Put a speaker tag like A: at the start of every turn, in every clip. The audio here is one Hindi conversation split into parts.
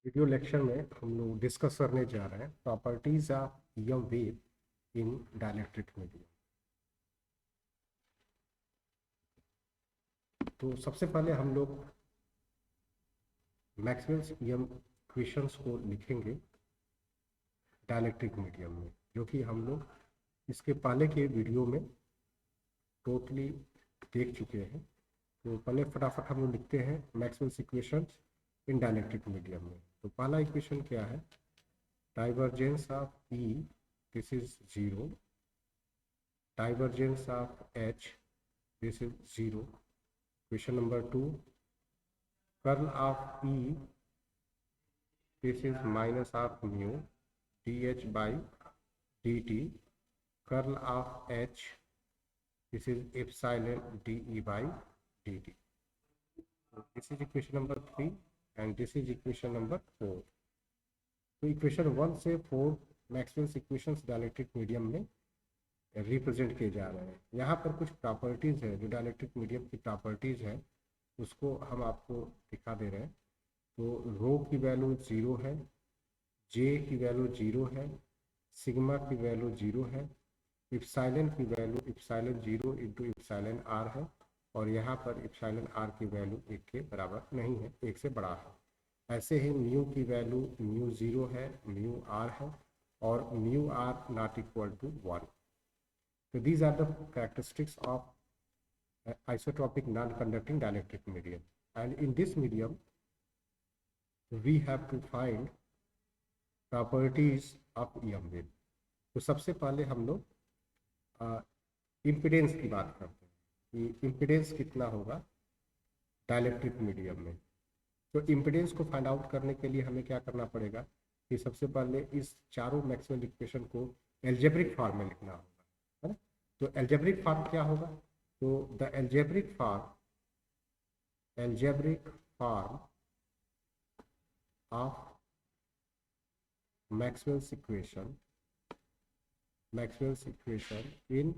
A: वीडियो लेक्चर में हम लोग डिस्कस करने जा रहे हैं properties of EM wave in dielectric medium. तो सबसे पहले हम लोग मैक्सवेल्स ईएम इक्वेशंस को लिखेंगे डाइलेक्ट्रिक मीडियम में, जो कि हम लोग इसके पहले के वीडियो में टोटली देख चुके हैं। तो पहले फटाफट हम लोग लिखते हैं मैक्सवेल्स इक्वेशंस इन डाइलेक्ट्रिक मीडियम में। तो पहला इक्वेशन क्या है? Divergence of E, this is zero. divergence of H, this is 0. Question number 2, curl of E, this is minus of mu dH by dt. Curl of H, this is epsilon dE by dt. So this is equation number 3 and this is equation number 4. तो इक्वेशन 1 से 4 मैक्सवेल्स इक्वेशंस डाइलेक्ट्रिक मीडियम में रिप्रेजेंट किए जा रहे हैं। यहाँ पर कुछ प्रॉपर्टीज़ है जो डाइलेक्ट्रिक मीडियम की प्रॉपर्टीज़ है, उसको हम आपको दिखा दे रहे हैं। तो रो की वैल्यू 0 है, जे की वैल्यू 0 है, सिग्मा की वैल्यू 0 है, इप्साइलन की value epsilon 0 into epsilon R है, और यहाँ पर इप्साइलन आर की वैल्यू 1 के बराबर नहीं है, 1 से बड़ा है। ऐसे ही म्यू की वैल्यू म्यू 0 है, म्यू आर है, और mu R not equal to 1। So these are the characteristics of isotropic non-conducting dielectric medium, and in this medium we have to find properties of EM wave. तो सबसे पहले हम लोग इम्पिडेंस की बात करते हैं कि इम्पिडेंस कितना होगा डाइलेक्ट्रिक मीडियम में। तो इम्पिडेंस को फाइंड आउट करने के लिए हमें क्या करना पड़ेगा कि सबसे पहले इस चारों मैक्सवेल इक्वेशन को एल्जेब्रिक फॉर्म में लिखना होगा, है ना। तो एल्जेब्रिक फॉर्म क्या होगा? तो the algebraic form of Maxwell's equation in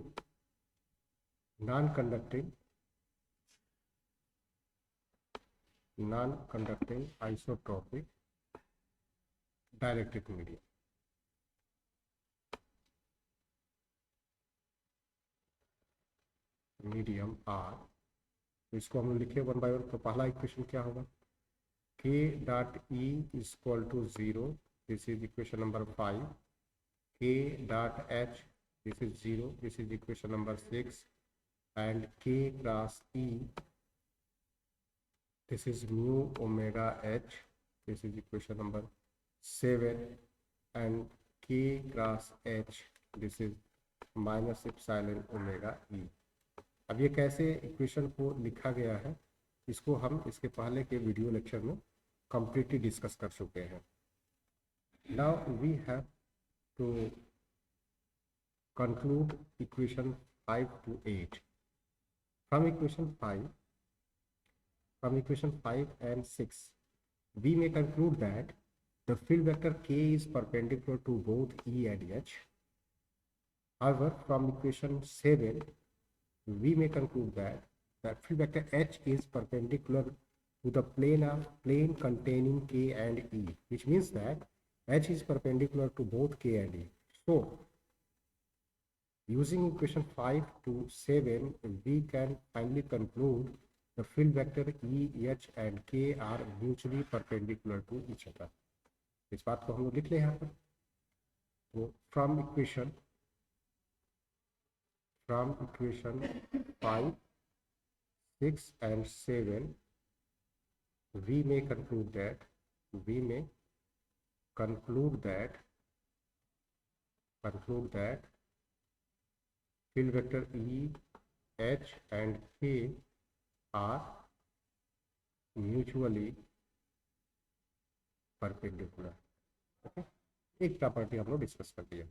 A: non-conducting isotropic dielectric medium are. तो इसको हम लिखे वन बाय वन। तो पहला इक्वेशन क्या होगा? k dot E is equal to 0, this is equation number 5। k dot H, this is 0, this is equation number 6। And k cross e, this is mu omega h, this is equation number 7। and k cross h, this is minus epsilon omega e। अब ये कैसे इक्वेशन को लिखा गया है, इसको हम इसके पहले के वीडियो लेक्चर में कंप्लीटली डिस्कस कर चुके हैं। Now we have to conclude equation 5 to 8 from equation 5 and 6, we may conclude that the field vector k is perpendicular to both E and H. However, from equation 7, we may conclude that the field vector H is perpendicular to the plane containing k and E, which means that H is perpendicular to both k and E. So, using equation 5 to 7, we can finally conclude the field vector E, H and K are mutually perpendicular to each other. इस बात को हम लोग लिख लें यहाँ पर। तो from equation 5, 6 and 7, we may conclude that field vector E, H and K are mutually perpendicular। Okay, एक प्रॉपर्टी हम लोग डिस्कस कर दिया।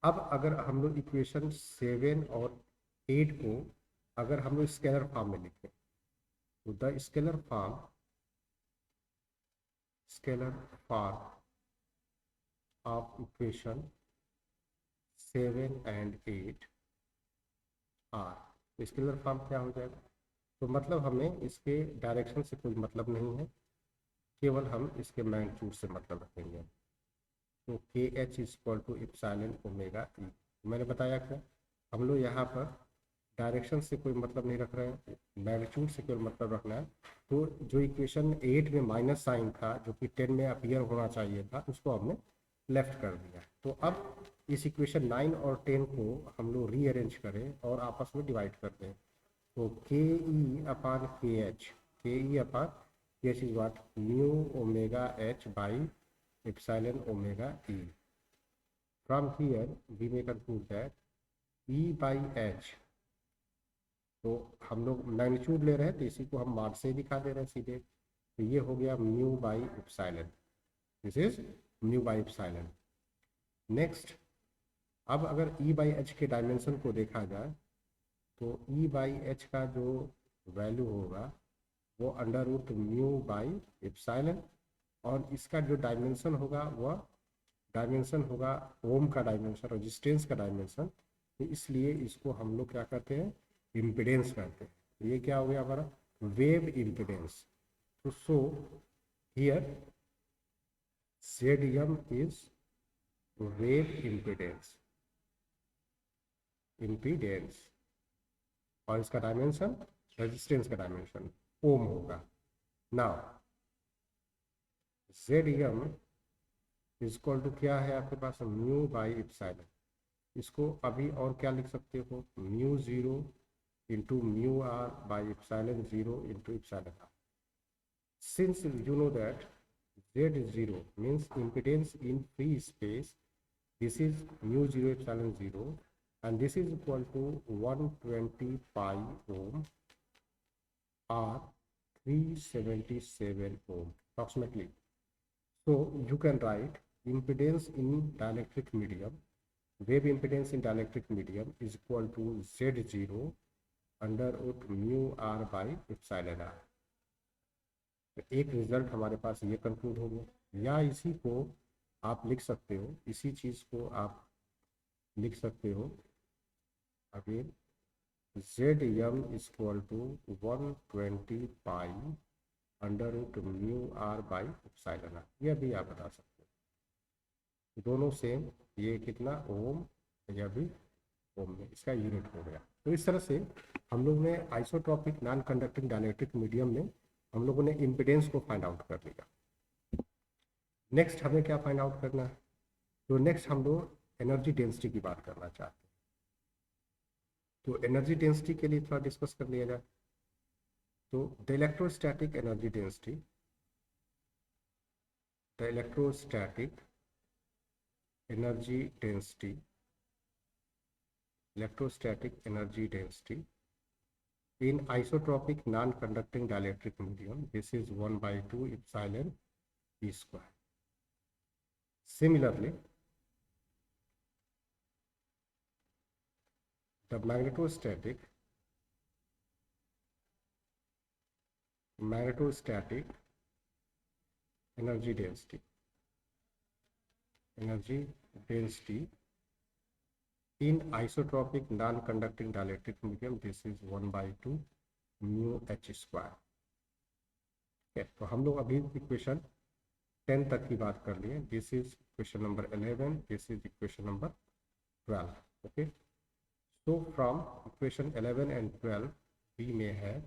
A: अब अगर हम लोग इक्वेशन 7 और 8 को अगर हम लोग स्केलर फॉर्म में लिखें, तो the scalar form of equation 7 and 8 are. तो स्केलर फॉर्म क्या हो जाएगा? तो मतलब हमें इसके डायरेक्शन से कोई मतलब नहीं है, केवल हम इसके मैग्नीट्यूड से मतलब रखेंगे। तो K H is equal to epsilon omega E. मैंने बताया क्या, हम लोग यहाँ पर डायरेक्शन से कोई मतलब नहीं रख रहे हैं, मैग्नीट्यूड से कोई मतलब रखना है। तो जो इक्वेशन 8 में माइनस साइन था, जो कि 10 में अपीयर होना चाहिए था, उसको हमने लेफ्ट कर दिया। तो अब इस इक्वेशन 9 और 10 को हम लोग रीअरेंज करें और आपस में डिवाइड कर दें। तो के ई अपान के E upon K H is what mu omega H by epsilon omega E. From here we may conclude that E by H, तो हम लोग मैग्नीट्यूड ले रहे हैं तो इसी को हम माड से दिखा दे रहे हैं सीधे। तो ये हो गया mu by epsilon, this is mu by epsilon. Next, अब अगर ई बाई एच के डायमेंशन को देखा जाए तो ई बाई एच का जो वैल्यू होगा वो under root mu by epsilon, और इसका जो डायमेंशन होगा वह डायमेंशन होगा ओम का डायमेंशन, रेजिस्टेंस का डायमेंशन। तो इसलिए इसको हम लोग क्या करते हैं, इम्पिडेंस कहते हैं। तो ये क्या हो गया हमारा वेव इम्पिडेंस। तो so here ZM is wave impedance, और इसका डायमेंशन रेजिस्टेंस का डायमेंशन ओम होगा। Now ZM is equal to क्या है आपके पास, म्यू बाई एप्सिलॉन। इसको अभी और क्या लिख सकते हो, mu zero into mu R by epsilon zero into epsilon R. Since you know that Z0 means impedance in free space, this is mu 0 epsilon 0, and this is equal to 120 pi ohm or 377 ohm approximately. So you can write impedance in dielectric medium, wave impedance in dielectric medium is equal to Z0 under root mu r by epsilon r। तो एक रिजल्ट हमारे पास ये कंक्लूड हो गया। या इसी को आप लिख सकते हो, इसी चीज़ को आप लिख सकते हो again, Z M is equal to 120 pi under root mu R by epsilon R. यह भी आप बता सकते हो, दोनों सेम। ये कितना ओम, यह भी ओम में, इसका यूनिट हो गया। तो इस तरह से हम लोग ने isotropic non conducting dielectric medium में हम लोगों ने इम्पिडेंस को फाइंड आउट कर लिया। नेक्स्ट हमें क्या फाइंड आउट करना है, तो नेक्स्ट हम लोग एनर्जी डेंसिटी की बात करना चाहते हैं। तो एनर्जी डेंसिटी के लिए थोड़ा डिस्कस कर लिया जाए। तो the electrostatic energy density, the electrostatic energy density, electrostatic energy density in isotropic non-conducting dielectric medium, this is 1/2 epsilon E square. Similarly, the magnetostatic energy density in isotropic non-conducting dielectric medium, this is 1/2 mu h square। तो हम लोग अभी इक्वेशन 10 तक की बात कर लिए। This is equation number 11, this is equation number 12। Okay, so from equation 11 and 12 we may have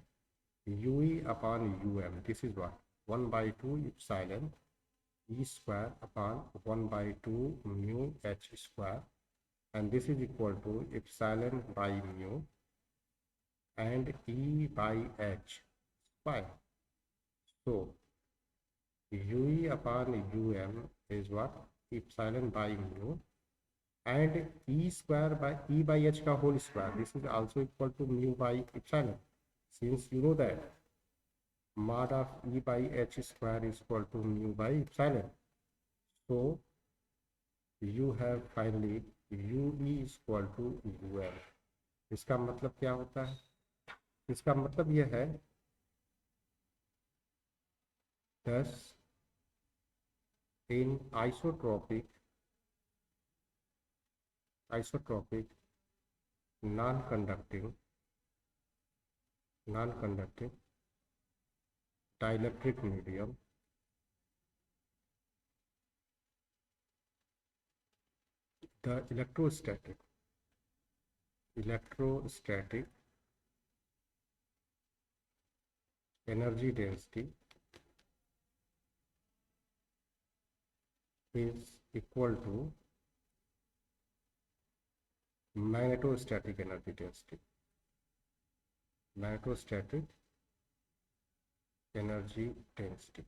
A: ue upon um, this is what 1/2 epsilon E square upon 1/2 mu h square, and this is equal to epsilon by mu and E by h square. So ue upon um is what, epsilon by mu, and E square by E by h का whole square, this is also equal to mu by epsilon. Since you know that mod of E by h square is equal to mu by epsilon, so you have finally ue is equal to um। इसका मतलब क्या होता है, इसका मतलब यह है 10 in isotropic non-conducting dielectric medium, the electrostatic energy density is equal to magnetostatic energy density. Magnetostatic energy density.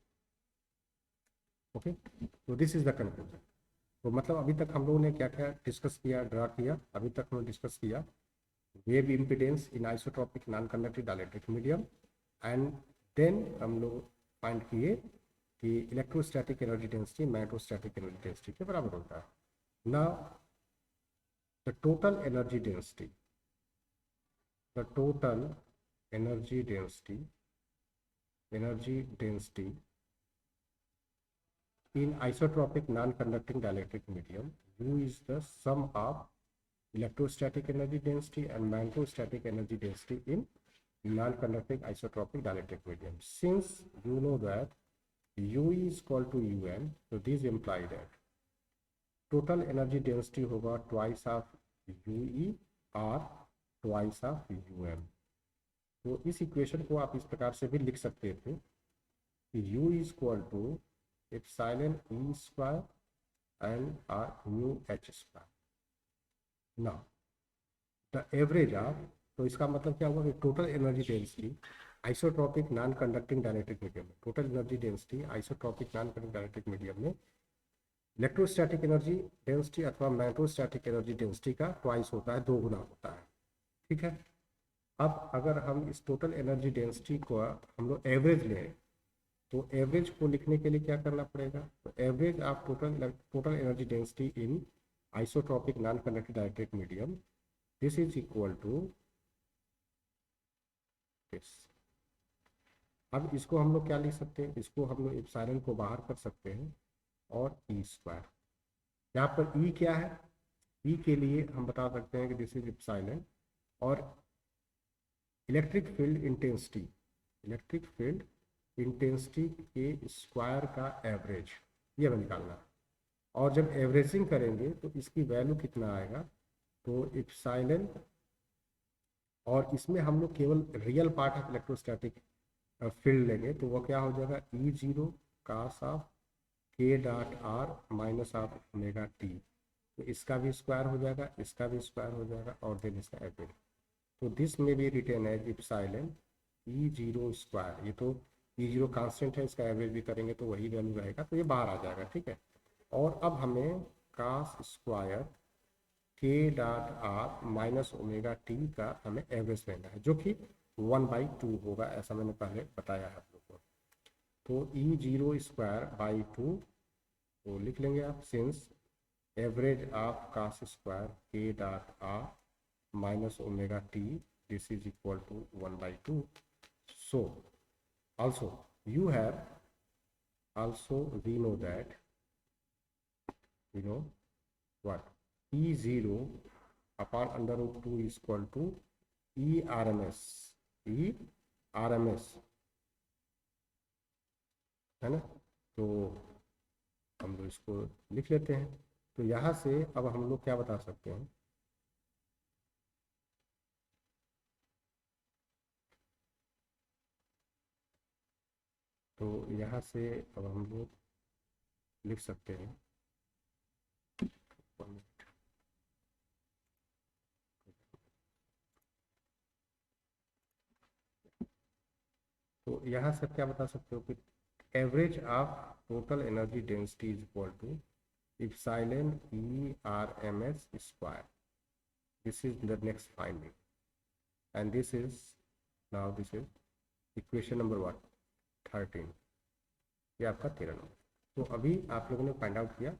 A: Okay, तो दिस इज द कंक्लूजन. तो मतलब अभी तक हम लोगों ने क्या क्या डिस्कस किया, ड्रा किया. अभी तक हमने डिस्कस किया wave impedance in isotropic non conductive dielectric medium, and then हम लोग फाइंड किए कि electrostatic energy density magnetostatic energy density के बराबर होता है. Now the total energy density, the total energy density in isotropic non-conducting dielectric medium, U is the sum of electrostatic energy density and magnetostatic energy density in non-conducting isotropic dielectric medium. Since you know that U is equal to Un, so this imply that total energy density होगा twice of UE or twice of Um. तो इस इक्वेशन को आप इस प्रकार से भी लिख सकते थे कि U is equal to epsilon E square and R mu H square. Now the average of, तो इसका मतलब क्या हुआ कि total energy density isotropic non conducting dielectric medium में, total energy density isotropic non conducting dielectric medium में इलेक्ट्रोस्टैटिक एनर्जी डेंसिटी अथवा मैग्नेटोस्टैटिक एनर्जी डेंसिटी का ट्वाइस होता है, 2 गुना होता है. ठीक है. अब अगर हम इस टोटल एनर्जी डेंसिटी को हम लोग एवरेज लें, तो एवरेज को लिखने के लिए क्या करना पड़ेगा, तो average of total energy density in isotropic non conductive dielectric medium, this is equal to this. अब इसको हम लोग क्या लिख सकते हैं, इसको हम लोग एप्सिलॉन को बाहर कर सकते हैं और ई स्क्वायर. यहाँ पर ई क्या है, ई के लिए हम बता सकते हैं कि दिस इज एप्सिलॉन, और इलेक्ट्रिक फील्ड इंटेंसिटी के स्क्वायर का एवरेज ये हमें निकालना है. और जब एवरेजिंग करेंगे तो इसकी वैल्यू कितना आएगा, तो एप्सिलॉन, और इसमें हम लोग केवल real part of electrostatic field लेंगे, तो वो क्या हो जाएगा ई जीरो कास ऑफ के dot are minus of omega T. तो इसका भी स्क्वायर हो जाएगा, इसका भी स्क्वायर हो जाएगा, और देन इसका एवरेज. तो दिस में भी written as epsilon E zero square. ये तो ई जीरो कांस्टेंट है, इसका एवरेज भी करेंगे तो वही वैल्यू रहेगा, तो ये बाहर आ जाएगा. ठीक है. और अब हमें कास square K dot are minus omega T का हमें एवरेज लेना है, जो कि 1/2 होगा, ऐसा मैंने पहले बताया है आप लोग को. तो ई जीरो स्क्वायर बाई 2 तो लिख लेंगे आप, since average of cos square K dot R minus omega t, this is equal to 1/2. So also we know that what E0 upon under root 2 is equal to ERMS है ना. तो हम लोग इसको लिख लेते हैं. तो यहाँ से अब हम लोग क्या बता सकते हैं, तो यहाँ से अब हम लोग लिख सकते हैं, तो यहाँ से क्या बता सकते हो कि average of total energy density is equal to epsilon E R M S square. This is the next finding, and this is equation number 13. ये आपका 13 नंबर. तो अभी आप लोगों ने फाइंड आउट किया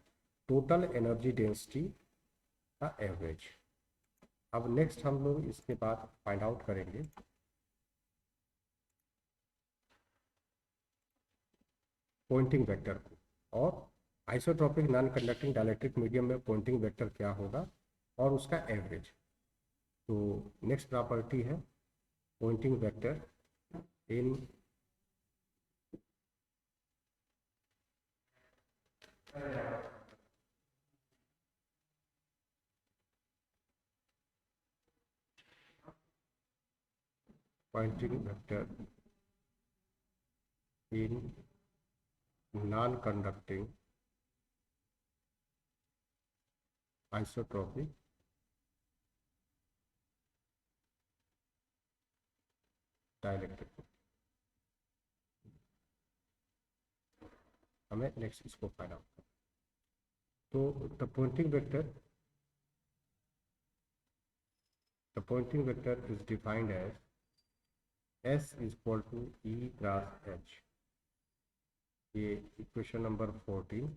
A: टोटल एनर्जी डेंसिटी का एवरेज. अब नेक्स्ट हम लोग इसके बाद फाइंड आउट करेंगे पॉइंटिंग वेक्टर को, और isotropic non conducting dielectric medium में पॉइंटिंग वेक्टर क्या होगा और उसका एवरेज. तो नेक्स्ट प्रॉपर्टी है pointing vector in pointing vector in non-conducting isotropic dielectric। हमें नेक्स्ट इसको फाइंड आउट करना। तो the pointing vector is defined as S is equal to E cross H। ये इक्वेशन नंबर 14।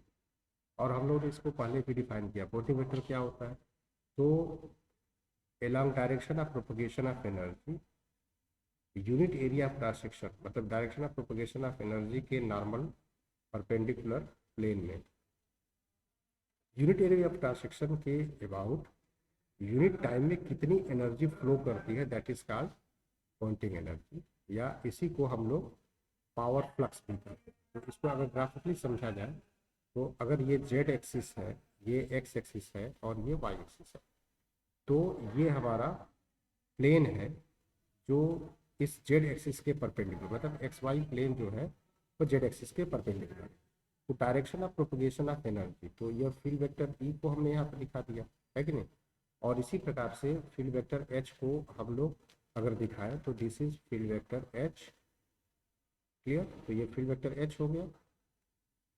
A: और हम लोग ने इसको पहले भी डिफाइन किया। पॉइंटिंग वेक्टर क्या होता है? तो along direction of propagation of energy unit area of cross section, मतलब direction of propagation of energy के नॉर्मल परपेंडिकुलर प्लेन में unit area of cross section के अबाउट यूनिट टाइम में कितनी एनर्जी फ्लो करती है, that is called Poynting energy, या इसी को हम लोग पावर फ्लक्स भी कहते हैं। तो इसको अगर ग्राफिकली समझा जाए तो अगर ये जेड एक्सिस है, ये एक्स एक्सिस है और ये वाई एक्सिस है, तो ये हमारा प्लेन है जो इस जेड एक्सिस के परपेंडिकुलर, मतलब एक्स वाई प्लेन जो है वो जेड एक्सिस के परपेंडिकुलर है। तो direction of propagation of energy, तो यह फील्ड वेक्टर ई को हमने यहाँ पर दिखा दिया है कि नहीं। और इसी प्रकार से फील्ड वेक्टर एच को हम लोग अगर दिखाएं तो this is field vector H. Clear? तो ये फील्ड वेक्टर एच हो गया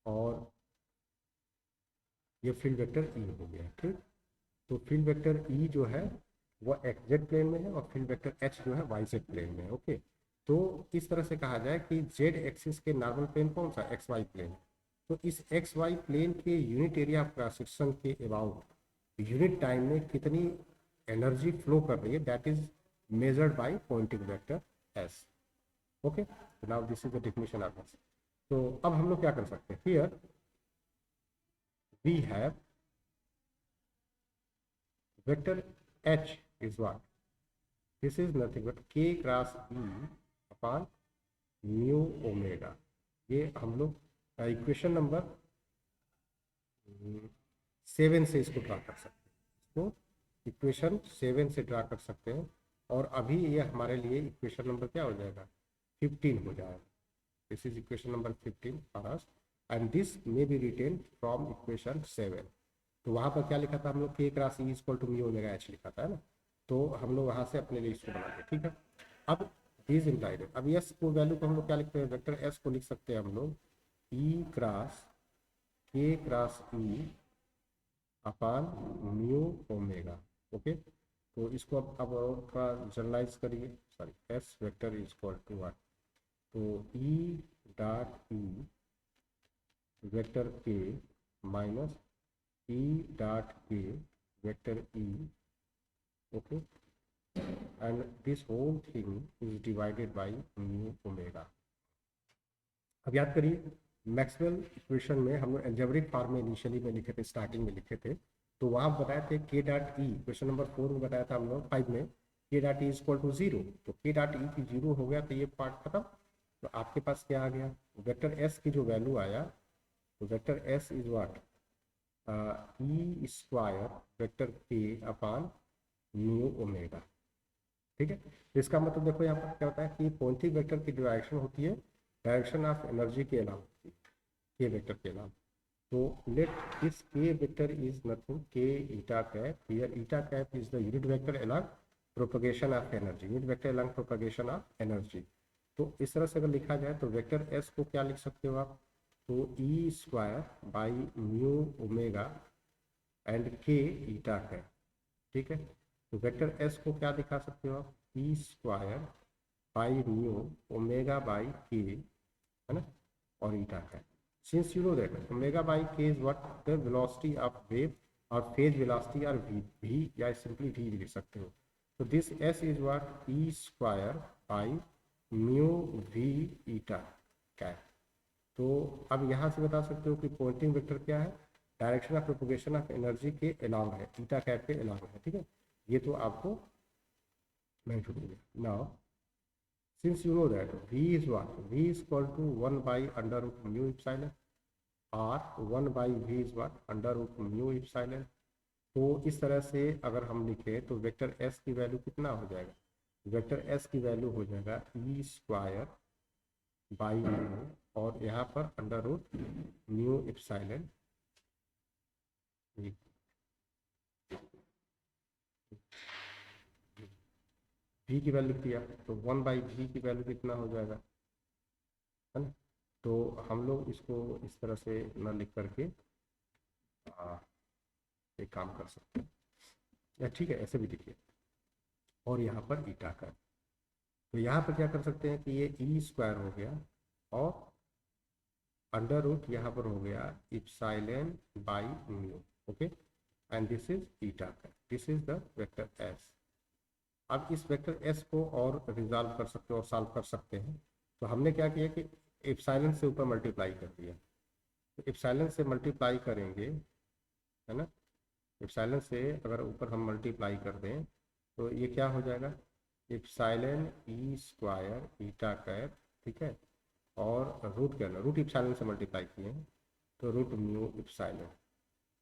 A: और ये फील्ड वेक्टर ई हो गया। ठीक, तो फील्ड वेक्टर ई जो है वो एक्स जेड प्लेन में है और फील्ड वेक्टर एच जो है वाई जेड प्लेन में है। ओके, तो इस तरह से कहा जाए कि जेड एक्सिस के नॉर्मल प्लेन कौन सा? X Y plane. तो इस एक्स वाई प्लेन के unit area of cross section के अबाउट यूनिट टाइम में कितनी एनर्जी फ्लो कर रही है, that is measured by pointing vector S. Okay, now this is the definition of S. तो अब हम लोग क्या कर सकते हैं? Here we have vector H is what? This is nothing but के क्रॉस ई अपॉन म्यू ओमेगा। ये हम लोग इक्वेशन नंबर 7 से इसको ड्रा कर सकते हैं, इसको इक्वेशन 7 से ड्रा कर सकते हैं। और अभी ये हमारे लिए इक्वेशन नंबर क्या हो जाएगा? 15 हो जाएगा। This is equation number 15 for us and this may be written from equation 7। तो वहाँ पर क्या लिखा था हम लोग? K cross E equal to mu omega H लिखा था, है ना। तो हम लोग वहाँ से अपने लिए इसको बना दें। ठीक है, अब दिस इम्प्लाइड, अब एस को वैल्यू को हम लोग क्या लिखते हैं? वेक्टर एस को लिख सकते हैं हम लोग E cross k cross E upon mu omega. Okay, तो इसको अब थोड़ा जनरलाइज करिए। Sorry, S vector is equal to what? तो E dot E vector k minus E dot k vector E. Okay, and this whole thing is divided by mu omega। अब याद करिए, मैक्सवेल इक्वेशन में हम लोग एल्जेब्रिक फॉर्म में इनिशियली में लिखे थे, स्टार्टिंग में लिखे थे। तो वहाँ बताए थे के डॉट ई, क्वेश्चन नंबर 4 में बताया था हम लोग 5 में, के डॉट ई इक्वल टू 0। तो के डॉट ई की 0 हो गया तो ये पार्ट खत्म। तो आपके पास क्या आ गया? वेक्टर एस की जो वैल्यू आया, तो vector S is what? E square vector के अपान म्यू ओमेगा। ठीक है, तो इसका मतलब देखो यहाँ पर क्या होता है कि पॉइंटिंग वेक्टर की डायरेक्शन होती है डायरेक्शन ऑफ एनर्जी के अलावा, के वेक्टर के अलावा। तो let this K vector is nothing K eta cap. Here eta cap is the unit vector along propagation of energy, unit vector along propagation of energy. तो इस तरह से अगर लिखा जाए तो वेक्टर एस को क्या लिख सकते हो आप? तो E square by mu omega and K eta cap. ठीक है, तो वेक्टर एस को क्या दिखा सकते हो आप? E square by mu omega by K, है ना, और ईटा है। Since you know that omega by K is what? The velocity of wave और फेज वेलोसिटी और वी या सिंपली वी भी लिख सकते हो। तो this S is what? E square by mu V eta cap. तो अब यहाँ से बता सकते हो कि पॉइंटिंग वेक्टर क्या है? Direction of propagation of energy के अलाउंग है, ईटा कैप के अलाउंग है। ठीक है, ये तो आपको मैं छूट गया। Now since you know that v is what? V is equal to 1 by under root mu epsilon, or 1 by v is what? under root mu epsilon। तो इस तरह से अगर हम लिखें तो वेक्टर s की वैल्यू कितना हो जाएगा? वेक्टर एस की वैल्यू हो जाएगा ई स्क्वायर बाई म्यू, और यहाँ पर under root mu epsilon v की वैल्यू किया तो 1/v की वैल्यू कितना हो जाएगा, है ना। तो हम लोग इसको इस तरह से न लिख करके एक काम कर सकते हैं, या ठीक है ऐसे भी लिखिए, और यहाँ पर ईटा का, तो यहाँ पर क्या कर सकते हैं कि ये ई स्क्वायर हो गया और अंडर रूट यहाँ पर हो गया epsilon by mu, okay, and this is eta का, this is the vector S. अब इस वेक्टर एस को और रिजॉल्व कर सकते हैं और सॉल्व कर सकते हैं। तो हमने क्या किया कि एप्सिलॉन से ऊपर मल्टीप्लाई कर दिया, तो एप्सिलॉन से मल्टीप्लाई करेंगे, है ना। एप्सिलॉन से अगर ऊपर हम मल्टीप्लाई कर दें तो ये क्या हो जाएगा, epsilon E square eta cap, ठीक है, और रूट के अंदर रूट एप्सिलॉन से मल्टीप्लाई किए हैं तो रूट म्यू एप्सिलॉन,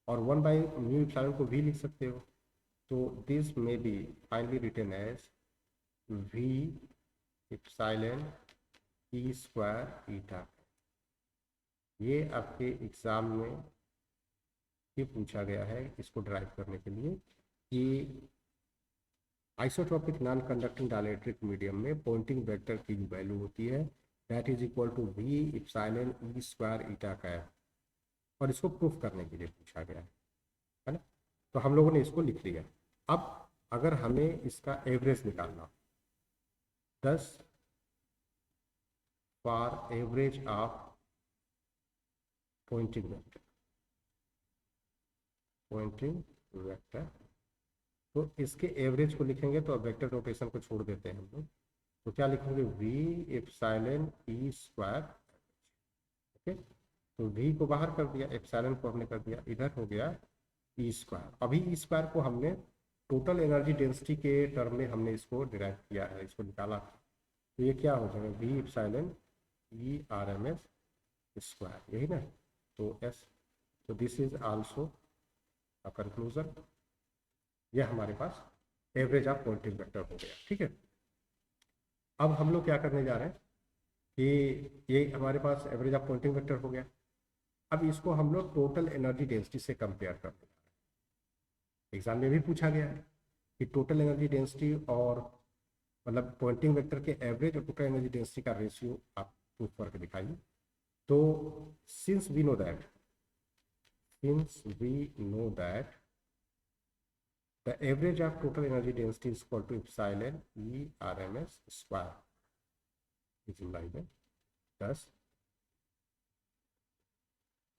A: और 1/म्यू एप्सिलॉन को भी लिख सकते हो, तो this may be finally written as v epsilon E square eta. ये आपके एग्जाम में ये पूछा गया है इसको ड्राइव करने के लिए कि isotropic non conducting dielectric medium में पॉइंटिंग वेक्टर की जो वैल्यू होती है that is equal to v epsilon E square eta cap, और इसको प्रूफ करने के लिए पूछा गया है ना। तो हम लोगों ने इसको लिख लिया। अब अगर हमें इसका एवरेज निकालना, 10 for average of Poynting vector, तो इसके एवरेज को लिखेंगे तो अब वेक्टर नोटेशन को छोड़ देते हैं हम लोग, तो क्या लिखेंगे v epsilon E square, okay, तो v को बाहर कर दिया, एप्सिलॉन को हमने कर दिया, इधर हो गया ई स्क्वायर। अभी ई स्क्वायर को हमने टोटल एनर्जी डेंसिटी के टर्म में हमने इसको डिराइव किया है, इसको निकाला, तो ये क्या हो जाएगा v epsilon E R M S square, यही ना, तो एस, तो this is also a conclusion. यह हमारे पास एवरेज ऑफ पॉइंटिंग वेक्टर हो गया, ठीक है। अब हम लोग क्या करने जा रहे हैं कि ये हमारे पास एवरेज ऑफ पॉइंटिंग वेक्टर हो गया, अब इसको हम लोग टोटल एनर्जी डेंसिटी से कंपेयर करते हैं। एग्जाम में भी पूछा गया है कि टोटल एनर्जी डेंसिटी और मतलब पॉइंटिंग वेक्टर के एवरेज और टोटल एनर्जी डेंसिटी का रेशियो आप प्रूफ करके दिखाइए। तो since we know that the average of total energy density is equal to epsilon E RMS square is like that 10।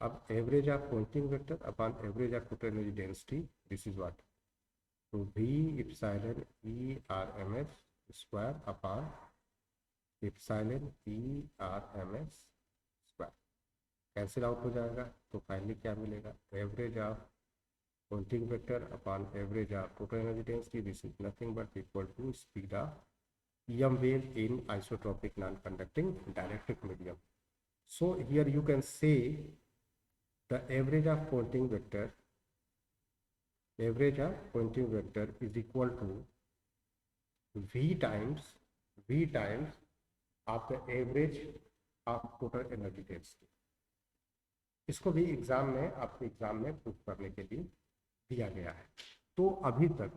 A: अब average of pointing vector upon average of total energy density, this is what, so V epsilon E RMS square upon epsilon E RMS square cancel out हो जाएगा, तो फाइनली क्या मिलेगा, average of pointing vector upon average of total energy density, this is nothing but equal to speed of EM wave in isotropic non-conducting dielectric medium. So here you can say the average of pointing vector is equal to v times of the average of total energy density। इसको भी एग्जाम में आपके एग्जाम में प्रूफ करने के लिए दिया गया है। तो अभी तक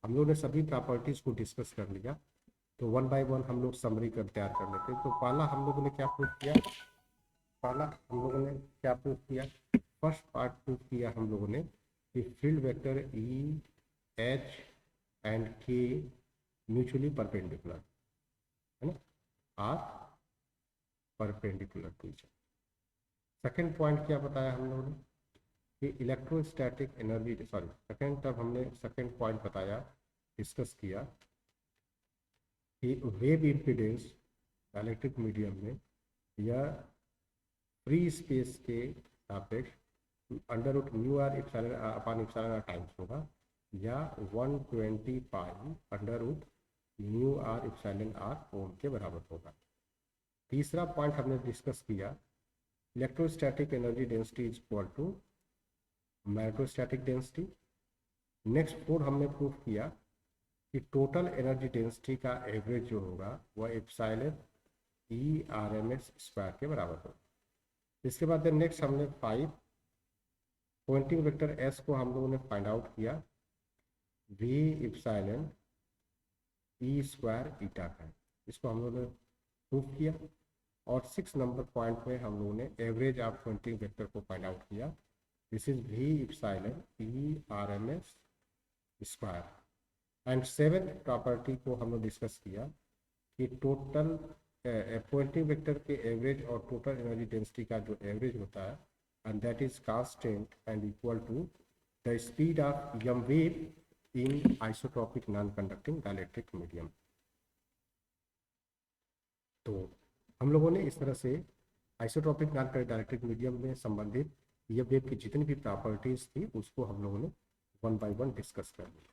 A: हम लोग ने सभी प्रॉपर्टीज को डिस्कस कर लिया, तो वन बाय वन हम लोग समरी कर तैयार कर लेते हैं। तो पहला हम लोगों ने क्या प्रूफ किया, फर्स्ट पार्ट प्रूफ किया हम लोगों ने कि field vector E H and k mutually perpendicular, है ना, are perpendicular to each other. Second point क्या बताया हम लोगों ने कि इलेक्ट्रोस्टैटिक एनर्जी, सॉरी सेकेंड तब हमने सेकेंड पॉइंट बताया, डिस्कस किया कि वेव इम्पीडेंस इलेक्ट्रिक मीडियम में या फ्री स्पेस के सापेक्ष under root mu R epsilon upon epsilon R times होगा, या 120 pi under root mu R epsilon R ohm के बराबर होगा। तीसरा पॉइंट हमने डिस्कस किया, electrostatic energy density is equal to magnetostatic density. Next 4 हमने प्रूफ किया कि टोटल एनर्जी डेंसिटी का एवरेज जो होगा वह epsilon E R M S square के बराबर होगा। इसके बाद नेक्स्ट हमने 5 पॉइंटिंग वेक्टर एस को हम लोगों ने फाइंड आउट किया वी एप्सिलॉन ई स्क्वायर ईटा का, इसको हम लोगों ने प्रूफ किया। और 6 नंबर पॉइंट में हम लोगों ने एवरेज ऑफ पॉइंटिंग वेक्टर को फाइंड आउट किया, this is v epsilon E R M S square. And 7th property को हम लोग डिस्कस किया कि टोटल पॉइंटिंग वेक्टर के एवरेज और टोटल एनर्जी डेंसिटी का जो एवरेज होता है and that is constant and equal to the speed of M wave in isotropic non conducting dielectric medium. तो हम लोगों ने इस तरह से आइसोट्रोपिक नॉन डाइलेक्ट्रिक मीडियम में संबंधित ये वेव की जितनी भी प्रॉपर्टीज थी उसको हम लोगों ने 1 by 1 डिस्कस कर लिया।